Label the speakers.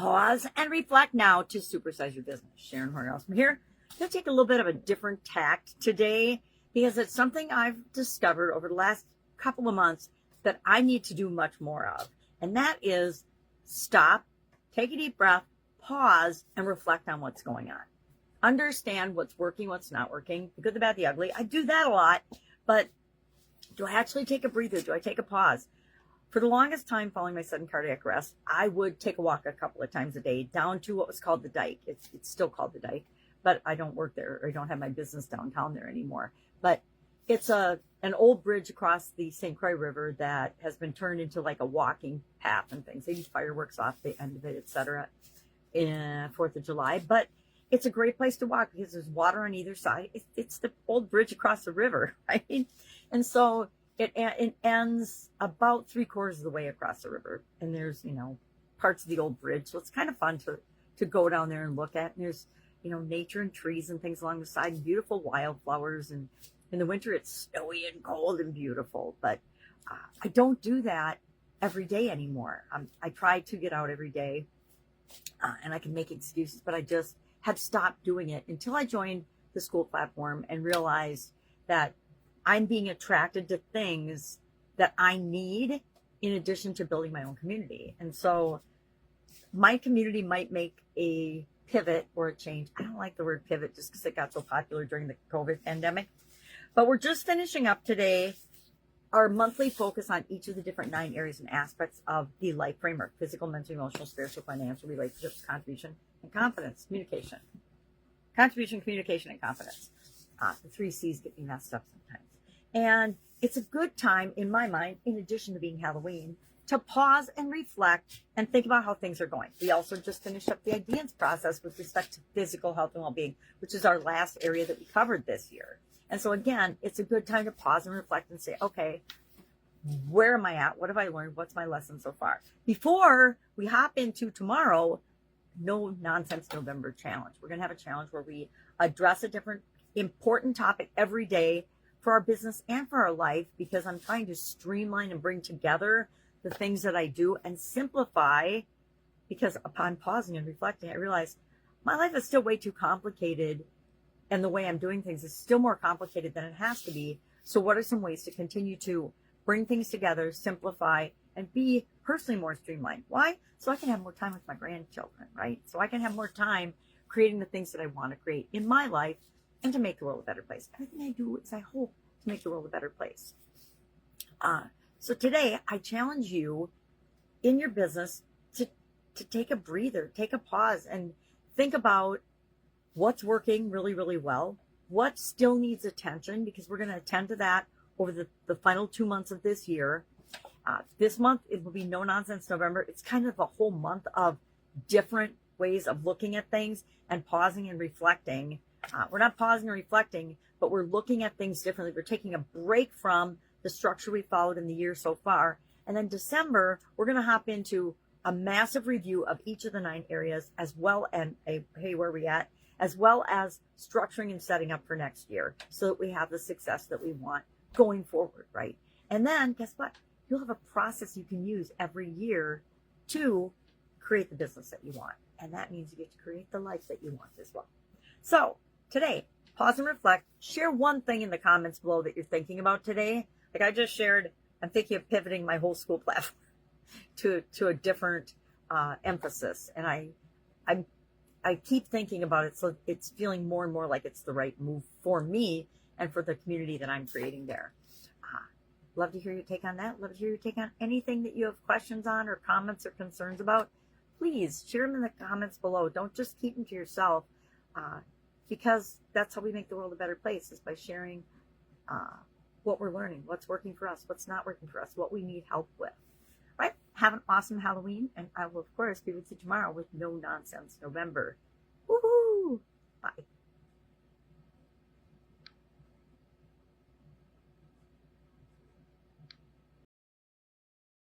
Speaker 1: Pause and reflect now to supersize your business. Sharon Horne-Ellstrom here. I'm going to take a little bit of a different tact today because it's something I've discovered over the last couple of months that I need to do much more of. And that is stop, take a deep breath, pause, and reflect on what's going on. Understand what's working, what's not working, the good, the bad, the ugly. I do that a lot, but do I actually take a breather? Do I take a pause? For the longest time following my sudden cardiac arrest, I would take a walk a couple of times a day down to what was called the Dike. It's still called the Dike, but I don't work there, or I don't have my business downtown there anymore. But it's an old bridge across the St. Croix River that has been turned into like a walking path and things. They do fireworks off the end of it, etc. in 4th of July. But it's a great place to walk because there's water on either side. It's the old bridge across the river, right? And so it ends about 3/4 of the way across the river. And there's, parts of the old bridge. So it's kind of fun to go down there and look at. And there's, nature and trees and things along the side, and beautiful wildflowers. And in the winter, it's snowy and cold and beautiful. But I don't do that every day anymore. I try to get out every day, and I can make excuses, but I just have stopped doing it until I joined the school platform and realized that I'm being attracted to things that I need in addition to building my own community. And so my community might make a pivot or a change. I don't like the word pivot just because it got so popular during the COVID pandemic. But we're just finishing up today our monthly focus on each of the different 9 areas and aspects of the life framework: physical, mental, emotional, spiritual, financial, relationships, contribution, and confidence. Communication. Contribution, communication, and confidence. The 3 C's get me messed up sometimes. And it's a good time, in my mind, in addition to being Halloween, to pause and reflect and think about how things are going. We also just finished up the ideas process with respect to physical health and well-being, which is our last area that we covered this year. And so again, it's a good time to pause and reflect and say, okay, where am I at? What have I learned? What's my lesson so far? Before we hop into tomorrow, No Nonsense November challenge. We're going to have a challenge where we address a different important topic every day for our business and for our life, because I'm trying to streamline and bring together the things that I do and simplify, because upon pausing and reflecting, I realized my life is still way too complicated, and the way I'm doing things is still more complicated than it has to be. So what are some ways to continue to bring things together, simplify, and be personally more streamlined? Why? So I can have more time with my grandchildren, right? So I can have more time creating the things that I want to create in my life and to make the world a better place. Everything I do is I hope to make the world a better place. So today I challenge you in your business to take a breather, take a pause, and think about what's working really, really well, what still needs attention, because we're going to attend to that over the final 2 months of this year. This month, it will be No Nonsense November. It's kind of a whole month of different ways of looking at things and pausing and reflecting. We're not pausing and reflecting, but we're looking at things differently. We're taking a break from the structure we followed in the year so far. And then December, we're going to hop into a massive review of each of the 9 areas, as well, and hey, where are we at? As well as structuring and setting up for next year so that we have the success that we want going forward, right? And then guess what? You'll have a process you can use every year to create the business that you want. And that means you get to create the life that you want as well. So today, pause and reflect. Share one thing in the comments below that you're thinking about today. Like I just shared, I'm thinking of pivoting my whole school platform to a different emphasis. And I keep thinking about it, so it's feeling more and more like it's the right move for me and for the community that I'm creating there. Love to hear your take on that. Love to hear your take on anything that you have questions on or comments or concerns about. Please share them in the comments below. Don't just keep them to yourself, because that's how we make the world a better place, is by sharing what we're learning, what's working for us, what's not working for us, what we need help with. Right? Have an awesome Halloween, and I will, of course, be with you tomorrow with No Nonsense November. Woohoo! Bye.